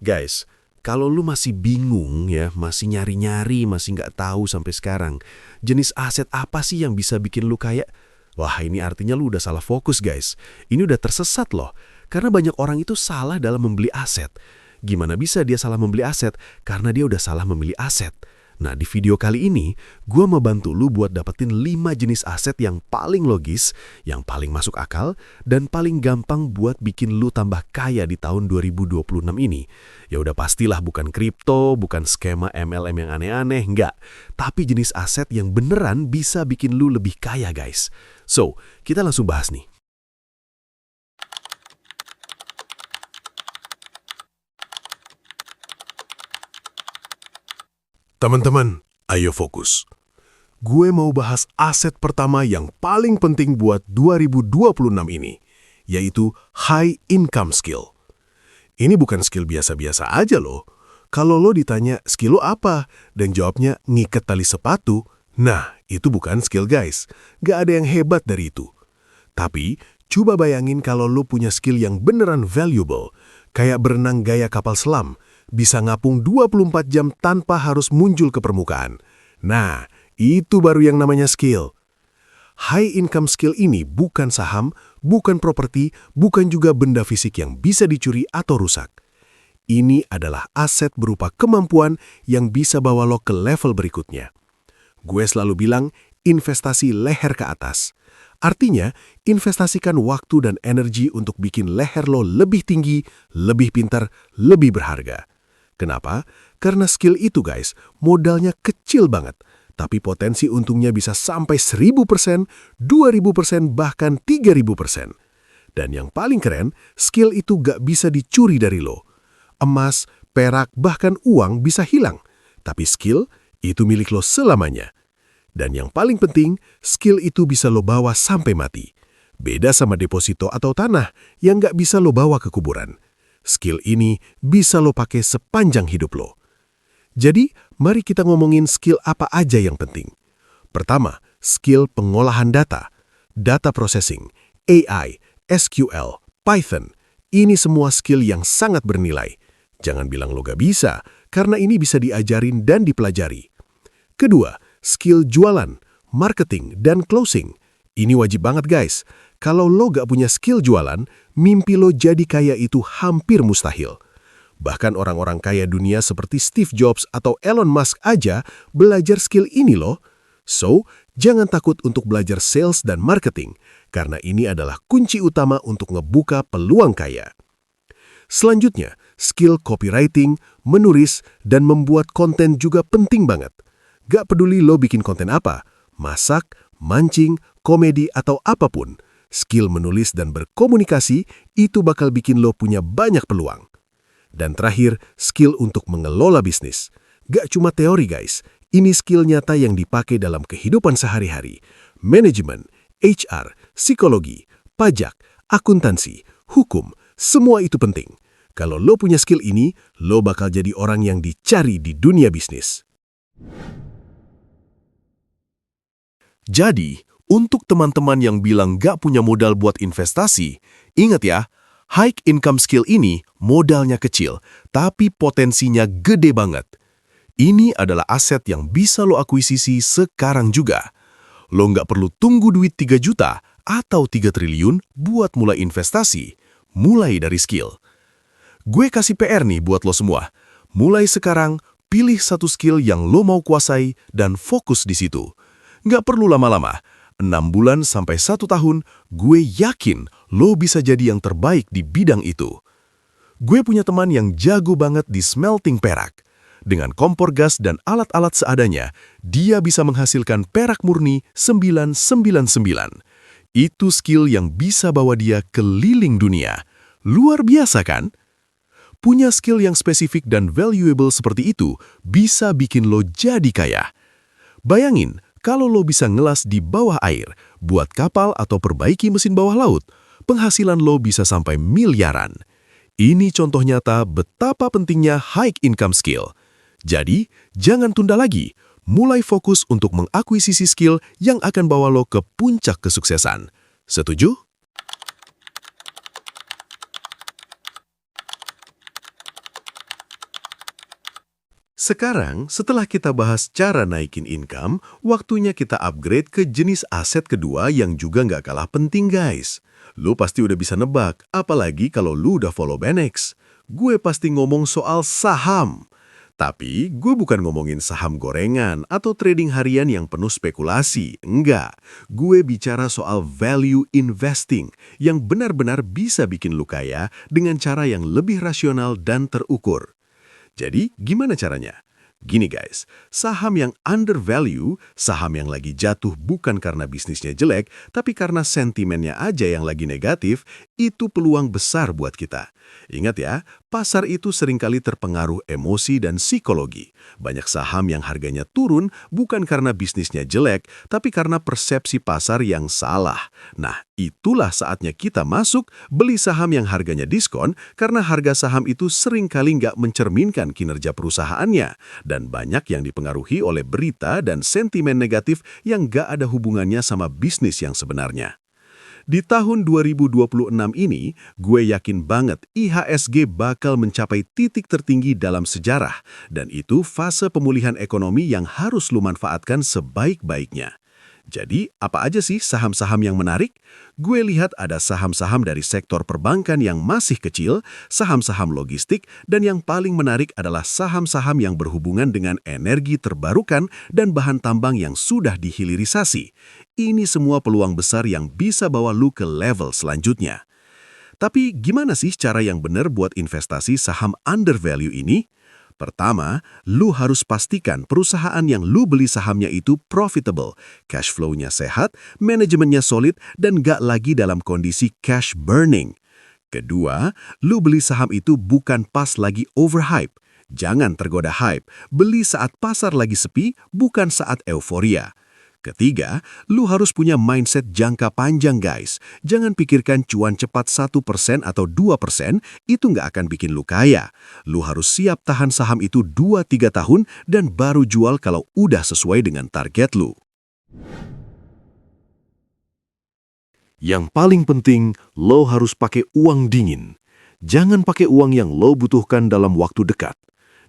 Guys, kalau lu masih bingung ya, masih nyari-nyari, masih nggak tahu sampai sekarang, jenis aset apa sih yang bisa bikin lu kaya? Wah, ini artinya lu udah salah fokus, guys. Ini udah tersesat loh. Karena banyak orang itu salah dalam membeli aset. Gimana bisa dia salah membeli aset? Karena dia udah salah memilih aset. Nah, di video kali ini, gua mau bantu lu buat dapetin 5 jenis aset yang paling logis, yang paling masuk akal, dan paling gampang buat bikin lu tambah kaya di tahun 2026 ini. Ya udah pastilah bukan kripto, bukan skema MLM yang aneh-aneh, enggak. Tapi jenis aset yang beneran bisa bikin lu lebih kaya, guys. So, kita langsung bahas nih. Teman-teman, ayo fokus. Gue mau bahas aset pertama yang paling penting buat 2026 ini, yaitu high income skill. Ini bukan skill biasa-biasa aja loh. Kalau lo ditanya skill lo apa, dan jawabnya ngiket tali sepatu, nah itu bukan skill guys. Gak ada yang hebat dari itu. Tapi, coba bayangin kalau lo punya skill yang beneran valuable, kayak berenang gaya kapal selam, bisa ngapung 24 jam tanpa harus muncul ke permukaan. Nah, itu baru yang namanya skill. High income skill ini bukan saham, bukan properti, bukan juga benda fisik yang bisa dicuri atau rusak. Ini adalah aset berupa kemampuan yang bisa bawa lo ke level berikutnya. Gue selalu bilang, investasi leher ke atas. Artinya, investasikan waktu dan energi untuk bikin leher lo lebih tinggi, lebih pintar, lebih berharga. Kenapa? Karena skill itu guys, modalnya kecil banget, tapi potensi untungnya bisa sampai 1000%, 2000%, bahkan 3000%. Dan yang paling keren, skill itu gak bisa dicuri dari lo. Emas, perak, bahkan uang bisa hilang, tapi skill itu milik lo selamanya. Dan yang paling penting, skill itu bisa lo bawa sampai mati. Beda sama deposito atau tanah yang gak bisa lo bawa ke kuburan. Skill ini bisa lo pakai sepanjang hidup lo. Jadi, mari kita ngomongin skill apa aja yang penting. Pertama, skill pengolahan data, data processing, AI, SQL, Python. Ini semua skill yang sangat bernilai. Jangan bilang lo gak bisa, karena ini bisa diajarin dan dipelajari. Kedua, skill jualan, marketing, dan closing. Ini wajib banget guys. Kalau lo gak punya skill jualan, mimpi lo jadi kaya itu hampir mustahil. Bahkan orang-orang kaya dunia seperti Steve Jobs atau Elon Musk aja belajar skill ini loh. So, jangan takut untuk belajar sales dan marketing, karena ini adalah kunci utama untuk ngebuka peluang kaya. Selanjutnya, skill copywriting, menulis, dan membuat konten juga penting banget. Gak peduli lo bikin konten apa, masak, mancing, komedi, atau apapun, skill menulis dan berkomunikasi itu bakal bikin lo punya banyak peluang. Dan terakhir, skill untuk mengelola bisnis. Gak cuma teori guys, ini skill nyata yang dipakai dalam kehidupan sehari-hari. Manajemen, HR, psikologi, pajak, akuntansi, hukum, semua itu penting. Kalau lo punya skill ini, lo bakal jadi orang yang dicari di dunia bisnis. Jadi, untuk teman-teman yang bilang gak punya modal buat investasi, ingat ya, high income skill ini modalnya kecil, tapi potensinya gede banget. Ini adalah aset yang bisa lo akuisisi sekarang juga. Lo nggak perlu tunggu duit 3 juta atau 3 triliun buat mulai investasi. Mulai dari skill. Gue kasih PR nih buat lo semua. Mulai sekarang, pilih satu skill yang lo mau kuasai dan fokus di situ. Nggak perlu lama-lama. 6 bulan sampai 1 tahun, gue yakin lo bisa jadi yang terbaik di bidang itu. Gue punya teman yang jago banget di smelting perak. Dengan kompor gas dan alat-alat seadanya, dia bisa menghasilkan perak murni 999. Itu skill yang bisa bawa dia keliling dunia. Luar biasa kan? Punya skill yang spesifik dan valuable seperti itu bisa bikin lo jadi kaya. Bayangin, kalau lo bisa ngelas di bawah air, buat kapal atau perbaiki mesin bawah laut, penghasilan lo bisa sampai miliaran. Ini contoh nyata betapa pentingnya high income skill. Jadi, jangan tunda lagi. Mulai fokus untuk mengakuisisi skill yang akan bawa lo ke puncak kesuksesan. Setuju? Sekarang, setelah kita bahas cara naikin income, waktunya kita upgrade ke jenis aset kedua yang juga nggak kalah penting, guys. Lu pasti udah bisa nebak, apalagi kalau lu udah follow Benex. Gue pasti ngomong soal saham. Tapi, gue bukan ngomongin saham gorengan atau trading harian yang penuh spekulasi. Enggak, gue bicara soal value investing yang benar-benar bisa bikin lu kaya dengan cara yang lebih rasional dan terukur. Jadi, gimana caranya? Gini guys, saham yang undervalue, saham yang lagi jatuh bukan karena bisnisnya jelek, tapi karena sentimennya aja yang lagi negatif, itu peluang besar buat kita. Ingat ya, pasar itu seringkali terpengaruh emosi dan psikologi. Banyak saham yang harganya turun bukan karena bisnisnya jelek, tapi karena persepsi pasar yang salah. Nah, itulah saatnya kita masuk, beli saham yang harganya diskon, karena harga saham itu seringkali nggak mencerminkan kinerja perusahaannya, dan banyak yang dipengaruhi oleh berita dan sentimen negatif yang nggak ada hubungannya sama bisnis yang sebenarnya. Di tahun 2026 ini, gue yakin banget IHSG bakal mencapai titik tertinggi dalam sejarah, dan itu fase pemulihan ekonomi yang harus lu manfaatkan sebaik-baiknya. Jadi, apa aja sih saham-saham yang menarik? Gue lihat ada saham-saham dari sektor perbankan yang masih kecil, saham-saham logistik, dan yang paling menarik adalah saham-saham yang berhubungan dengan energi terbarukan dan bahan tambang yang sudah dihilirisasi. Ini semua peluang besar yang bisa bawa lu ke level selanjutnya. Tapi gimana sih cara yang benar buat investasi saham undervalue ini? Pertama, lu harus pastikan perusahaan yang lu beli sahamnya itu profitable, cash flow-nya sehat, manajemennya solid, dan gak lagi dalam kondisi cash burning. Kedua, lu beli saham itu bukan pas lagi overhype. Jangan tergoda hype, beli saat pasar lagi sepi, bukan saat euforia. Ketiga, lu harus punya mindset jangka panjang guys. Jangan pikirkan cuan cepat 1% atau 2%, itu nggak akan bikin lu kaya. Lu harus siap tahan saham itu 2-3 tahun dan baru jual kalau udah sesuai dengan target lu. Yang paling penting, lo harus pakai uang dingin. Jangan pakai uang yang lo butuhkan dalam waktu dekat.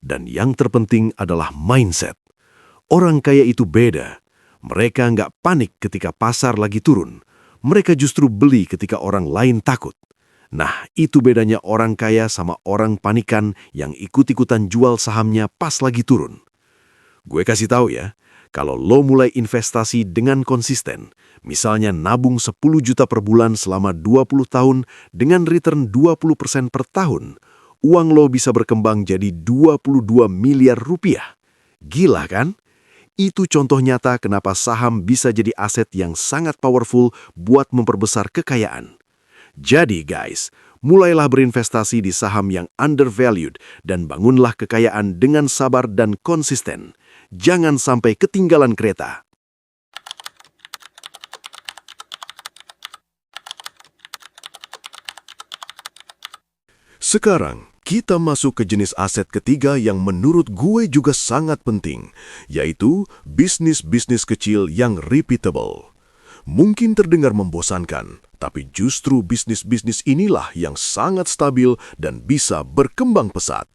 Dan yang terpenting adalah mindset. Orang kaya itu beda. Mereka nggak panik ketika pasar lagi turun. Mereka justru beli ketika orang lain takut. Nah, itu bedanya orang kaya sama orang panikan yang ikut-ikutan jual sahamnya pas lagi turun. Gue kasih tahu ya, kalau lo mulai investasi dengan konsisten, misalnya nabung 10 juta per bulan selama 20 tahun dengan return 20% per tahun, uang lo bisa berkembang jadi 22 miliar rupiah. Gila kan? Itu contoh nyata kenapa saham bisa jadi aset yang sangat powerful buat memperbesar kekayaan. Jadi guys, mulailah berinvestasi di saham yang undervalued dan bangunlah kekayaan dengan sabar dan konsisten. Jangan sampai ketinggalan kereta. Sekarang, kita masuk ke jenis aset ketiga yang menurut gue juga sangat penting, yaitu bisnis-bisnis kecil yang repeatable. Mungkin terdengar membosankan, tapi justru bisnis-bisnis inilah yang sangat stabil dan bisa berkembang pesat.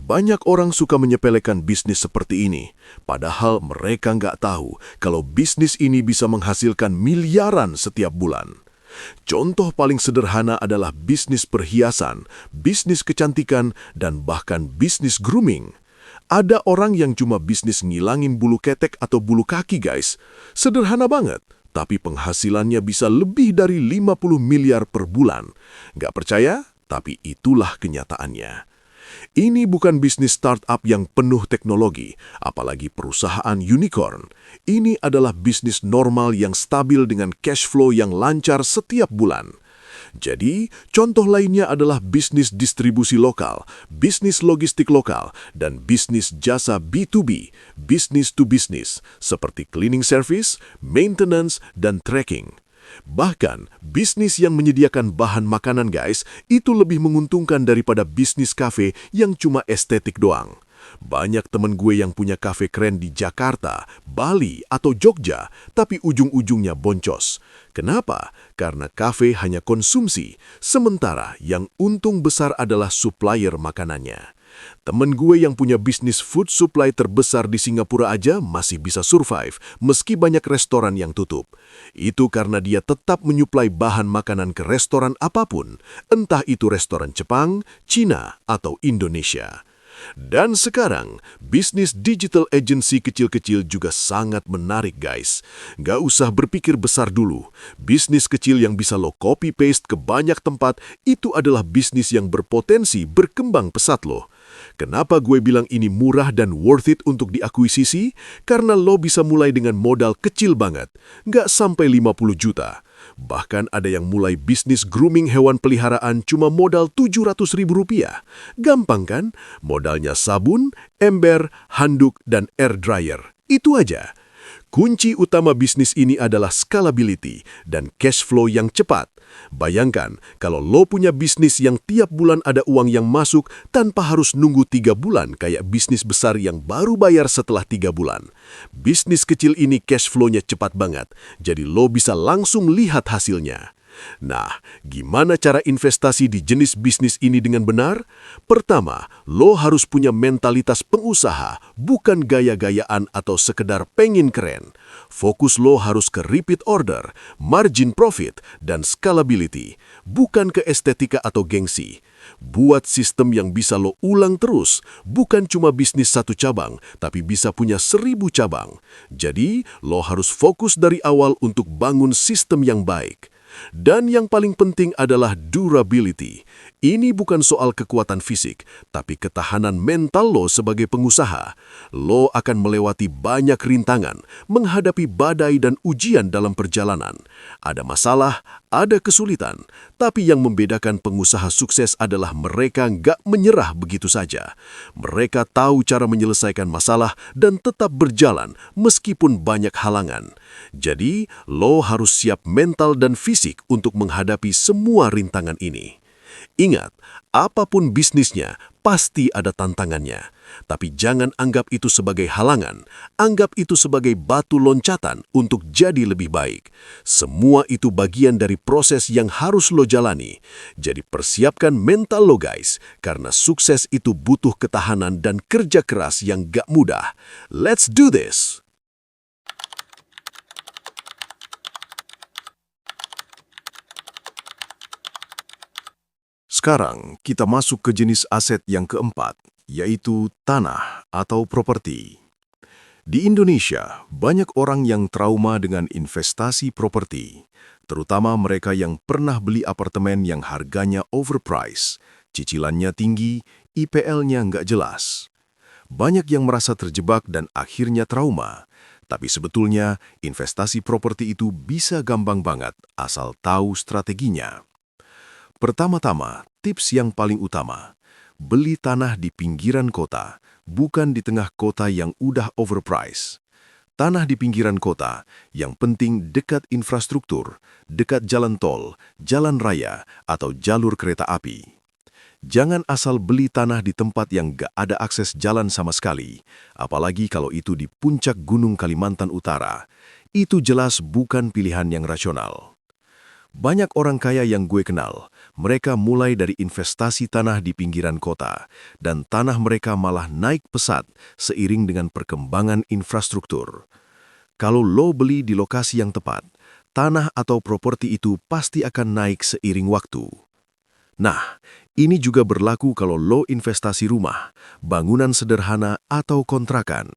Banyak orang suka menyepelekan bisnis seperti ini, padahal mereka nggak tahu kalau bisnis ini bisa menghasilkan miliaran setiap bulan. Contoh paling sederhana adalah bisnis perhiasan, bisnis kecantikan, dan bahkan bisnis grooming. Ada orang yang cuma bisnis ngilangin bulu ketek atau bulu kaki guys. Sederhana banget, tapi penghasilannya bisa lebih dari 50 miliar per bulan. Nggak percaya? Tapi itulah kenyataannya. Ini bukan bisnis startup yang penuh teknologi, apalagi perusahaan unicorn. Ini adalah bisnis normal yang stabil dengan cash flow yang lancar setiap bulan. Jadi, contoh lainnya adalah bisnis distribusi lokal, bisnis logistik lokal, dan bisnis jasa B2B, business to business, seperti cleaning service, maintenance, dan tracking. Bahkan, bisnis yang menyediakan bahan makanan guys, itu lebih menguntungkan daripada bisnis kafe yang cuma estetik doang. Banyak temen gue yang punya kafe keren di Jakarta, Bali, atau Jogja, tapi ujung-ujungnya boncos. Kenapa? Karena kafe hanya konsumsi, sementara yang untung besar adalah supplier makanannya. Temen gue yang punya bisnis food supply terbesar di Singapura aja masih bisa survive meski banyak restoran yang tutup. Itu karena dia tetap menyuplai bahan makanan ke restoran apapun, entah itu restoran Jepang, Cina, atau Indonesia. Dan sekarang, bisnis digital agency kecil-kecil juga sangat menarik guys. Nggak usah berpikir besar dulu. Bisnis kecil yang bisa lo copy-paste ke banyak tempat, itu adalah bisnis yang berpotensi berkembang pesat loh. Kenapa gue bilang ini murah dan worth it untuk diakuisisi? Karena lo bisa mulai dengan modal kecil banget, nggak sampai 50 juta. Bahkan ada yang mulai bisnis grooming hewan peliharaan cuma modal Rp700.000. Gampang kan? Modalnya sabun, ember, handuk, dan air dryer. Itu aja. Kunci utama bisnis ini adalah scalability dan cash flow yang cepat. Bayangkan kalau lo punya bisnis yang tiap bulan ada uang yang masuk tanpa harus nunggu 3 bulan kayak bisnis besar yang baru bayar setelah 3 bulan. Bisnis kecil ini cash flow-nya cepat banget, jadi lo bisa langsung lihat hasilnya. Nah, gimana cara investasi di jenis bisnis ini dengan benar? Pertama, lo harus punya mentalitas pengusaha, bukan gaya-gayaan atau sekedar pengen keren. Fokus lo harus ke repeat order, margin profit, dan scalability, bukan ke estetika atau gengsi. Buat sistem yang bisa lo ulang terus, bukan cuma bisnis satu cabang, tapi bisa punya 1000 cabang. Jadi, lo harus fokus dari awal untuk bangun sistem yang baik. Dan yang paling penting adalah durability. Ini bukan soal kekuatan fisik, tapi ketahanan mental lo sebagai pengusaha. Lo akan melewati banyak rintangan, menghadapi badai dan ujian dalam perjalanan. Ada masalah, ada kesulitan, tapi yang membedakan pengusaha sukses adalah mereka nggak menyerah begitu saja. Mereka tahu cara menyelesaikan masalah dan tetap berjalan meskipun banyak halangan. Jadi, lo harus siap mental dan fisik untuk menghadapi semua rintangan ini. Ingat, apapun bisnisnya, pasti ada tantangannya. Tapi jangan anggap itu sebagai halangan, anggap itu sebagai batu loncatan untuk jadi lebih baik. Semua itu bagian dari proses yang harus lo jalani. Jadi persiapkan mental lo guys, karena sukses itu butuh ketahanan dan kerja keras yang gak mudah. Let's do this! Sekarang kita masuk ke jenis aset yang keempat, yaitu tanah atau properti. Di Indonesia, banyak orang yang trauma dengan investasi properti, terutama mereka yang pernah beli apartemen yang harganya overpriced, cicilannya tinggi, IPL-nya nggak jelas. Banyak yang merasa terjebak dan akhirnya trauma, tapi sebetulnya investasi properti itu bisa gampang banget asal tahu strateginya. Pertama-tama, tips yang paling utama, beli tanah di pinggiran kota, bukan di tengah kota yang udah overpriced. Tanah di pinggiran kota, yang penting dekat infrastruktur, dekat jalan tol, jalan raya, atau jalur kereta api. Jangan asal beli tanah di tempat yang gak ada akses jalan sama sekali, apalagi kalau itu di puncak Gunung Kalimantan Utara. Itu jelas bukan pilihan yang rasional. Banyak orang kaya yang gue kenal, mereka mulai dari investasi tanah di pinggiran kota, dan tanah mereka malah naik pesat seiring dengan perkembangan infrastruktur. Kalau lo beli di lokasi yang tepat, tanah atau properti itu pasti akan naik seiring waktu. Nah, ini juga berlaku kalau lo investasi rumah, bangunan sederhana atau kontrakan.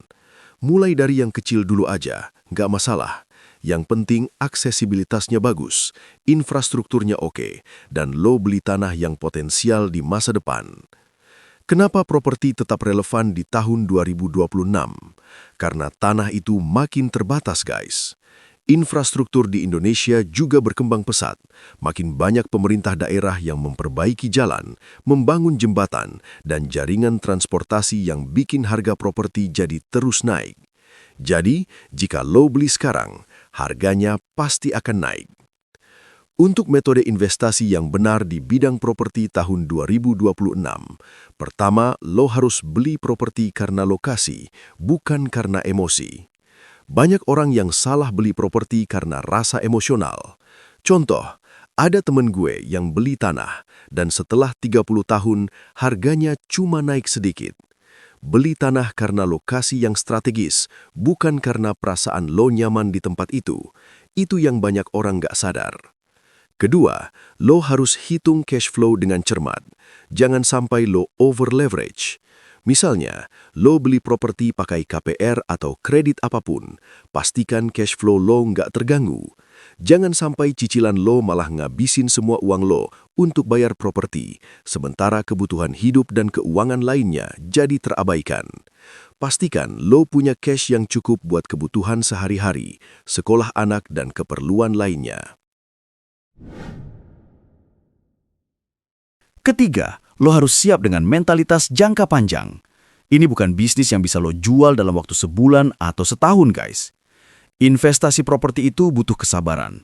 Mulai dari yang kecil dulu aja, nggak masalah. Yang penting aksesibilitasnya bagus, infrastrukturnya oke, dan lo beli tanah yang potensial di masa depan. Kenapa properti tetap relevan di tahun 2026? Karena tanah itu makin terbatas, guys. Infrastruktur di Indonesia juga berkembang pesat. Makin banyak pemerintah daerah yang memperbaiki jalan, membangun jembatan, dan jaringan transportasi yang bikin harga properti jadi terus naik. Jadi, jika lo beli sekarang, harganya pasti akan naik. Untuk metode investasi yang benar di bidang properti tahun 2026, pertama, lo harus beli properti karena lokasi, bukan karena emosi. Banyak orang yang salah beli properti karena rasa emosional. Contoh, Ada temen gue yang beli tanah, dan setelah 30 tahun, harganya cuma naik sedikit. Beli tanah karena lokasi yang strategis, bukan karena perasaan lo nyaman di tempat itu. Itu yang banyak orang nggak sadar. Kedua, lo harus hitung cash flow dengan cermat. Jangan sampai lo over leverage. Misalnya, lo beli properti pakai KPR atau kredit apapun, pastikan cash flow lo nggak terganggu. Jangan sampai cicilan lo malah ngabisin semua uang lo untuk bayar properti, sementara kebutuhan hidup dan keuangan lainnya jadi terabaikan. Pastikan lo punya cash yang cukup buat kebutuhan sehari-hari, sekolah anak dan keperluan lainnya. Ketiga, lo harus siap dengan mentalitas jangka panjang. Ini bukan bisnis yang bisa lo jual dalam waktu sebulan atau setahun, guys. Investasi properti itu butuh kesabaran.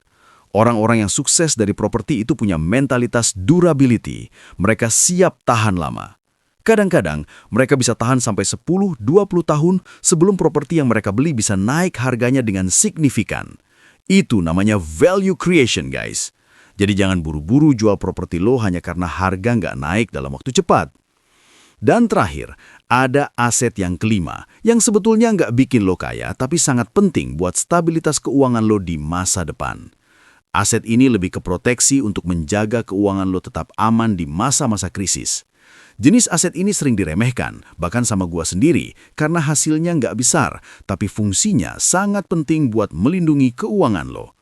Orang-orang yang sukses dari properti itu punya mentalitas durability. Mereka siap tahan lama. Kadang-kadang, mereka bisa tahan sampai 10-20 tahun sebelum properti yang mereka beli bisa naik harganya dengan signifikan. Itu namanya value creation, guys. Jadi jangan buru-buru jual properti lo hanya karena harga nggak naik dalam waktu cepat. Dan terakhir, ada aset yang kelima, yang sebetulnya nggak bikin lo kaya, tapi sangat penting buat stabilitas keuangan lo di masa depan. Aset ini lebih ke proteksi untuk menjaga keuangan lo tetap aman di masa-masa krisis. Jenis aset ini sering diremehkan, bahkan sama gua sendiri, karena hasilnya nggak besar, tapi fungsinya sangat penting buat melindungi keuangan lo.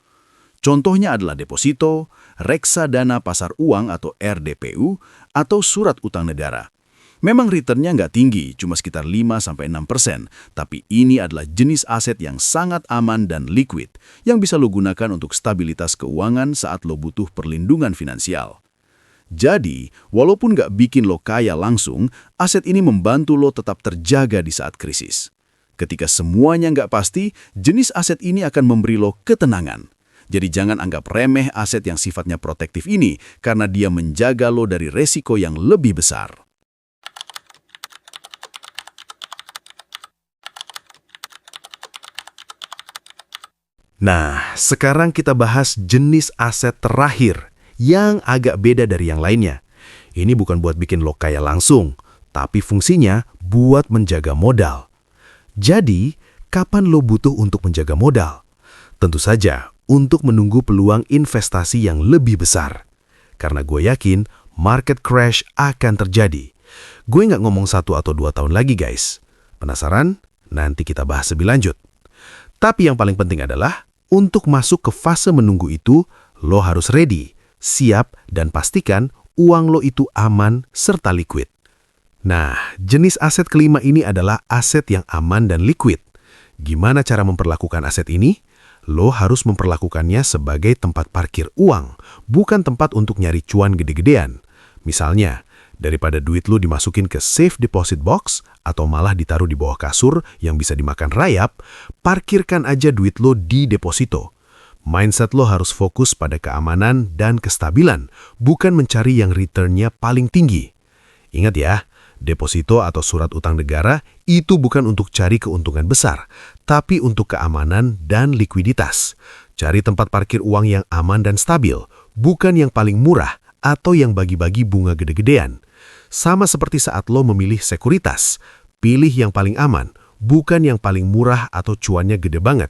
Contohnya adalah deposito, reksadana pasar uang atau RDPU, atau surat utang negara. Memang returnnya nggak tinggi, cuma sekitar 5-6%, tapi ini adalah jenis aset yang sangat aman dan liquid, yang bisa lo gunakan untuk stabilitas keuangan saat lo butuh perlindungan finansial. Jadi, walaupun nggak bikin lo kaya langsung, aset ini membantu lo tetap terjaga di saat krisis. Ketika semuanya nggak pasti, jenis aset ini akan memberi lo ketenangan. Jadi jangan anggap remeh aset yang sifatnya protektif ini karena dia menjaga lo dari resiko yang lebih besar. Nah, sekarang kita bahas jenis aset terakhir yang agak beda dari yang lainnya. Ini bukan buat bikin lo kaya langsung, tapi fungsinya buat menjaga modal. Jadi, kapan lo butuh untuk menjaga modal? Tentu saja, untuk menunggu peluang investasi yang lebih besar. Karena gue yakin market crash akan terjadi. Gue nggak ngomong 1 atau 2 tahun lagi, guys. Penasaran? Nanti kita bahas lebih lanjut. Tapi yang paling penting adalah, untuk masuk ke fase menunggu itu, lo harus ready, siap, dan pastikan uang lo itu aman serta liquid. Nah, jenis aset kelima ini adalah aset yang aman dan liquid. Gimana cara memperlakukan aset ini? Lo harus memperlakukannya sebagai tempat parkir uang, bukan tempat untuk nyari cuan gede-gedean. Misalnya, daripada duit lo dimasukin ke safe deposit box atau malah ditaruh di bawah kasur yang bisa dimakan rayap, parkirkan aja duit lo di deposito. Mindset lo harus fokus pada keamanan dan kestabilan, bukan mencari yang returnnya paling tinggi. Ingat ya, deposito atau surat utang negara itu bukan untuk cari keuntungan besar, tapi untuk keamanan dan likuiditas. Cari tempat parkir uang yang aman dan stabil, bukan yang paling murah atau yang bagi-bagi bunga gede-gedean. Sama seperti saat lo memilih sekuritas, pilih yang paling aman, bukan yang paling murah atau cuannya gede banget.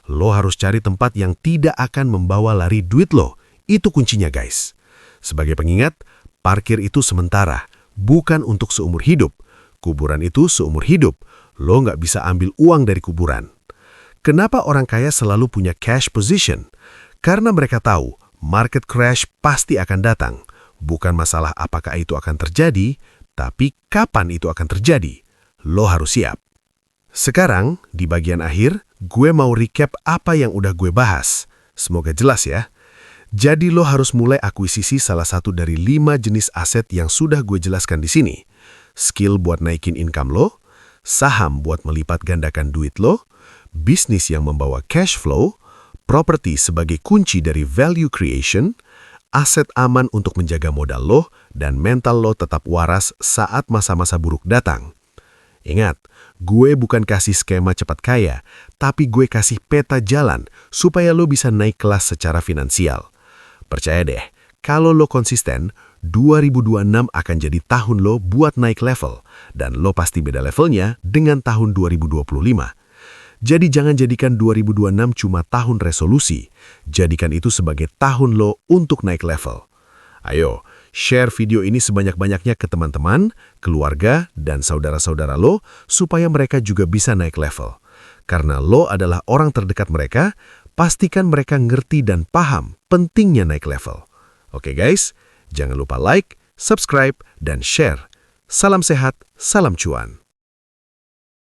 Lo harus cari tempat yang tidak akan membawa lari duit lo. Itu kuncinya, guys. Sebagai pengingat, parkir itu sementara, bukan untuk seumur hidup. Kuburan itu seumur hidup. Lo nggak bisa ambil uang dari kuburan. Kenapa orang kaya selalu punya cash position? Karena mereka tahu market crash pasti akan datang. Bukan masalah apakah itu akan terjadi, tapi kapan itu akan terjadi. Lo harus siap. Sekarang, di bagian akhir, gue mau recap apa yang udah gue bahas. Semoga jelas ya. Jadi lo harus mulai akuisisi salah satu dari 5 jenis aset yang sudah gue jelaskan di sini. Skill buat naikin income lo, saham buat melipat gandakan duit lo, bisnis yang membawa cash flow, properti sebagai kunci dari value creation, aset aman untuk menjaga modal lo, dan mental lo tetap waras saat masa-masa buruk datang. Ingat, gue bukan kasih skema cepat kaya, tapi gue kasih peta jalan supaya lo bisa naik kelas secara finansial. Percaya deh, kalau lo konsisten, 2026 akan jadi tahun lo buat naik level, dan lo pasti beda levelnya dengan tahun 2025. Jadi jangan jadikan 2026 cuma tahun resolusi, jadikan itu sebagai tahun lo untuk naik level. Ayo, share video ini sebanyak-banyaknya ke teman-teman, keluarga, dan saudara-saudara lo supaya mereka juga bisa naik level. Karena lo adalah orang terdekat mereka, pastikan mereka ngerti dan paham pentingnya naik level. Oke guys, jangan lupa like, subscribe, dan share. Salam sehat, salam cuan.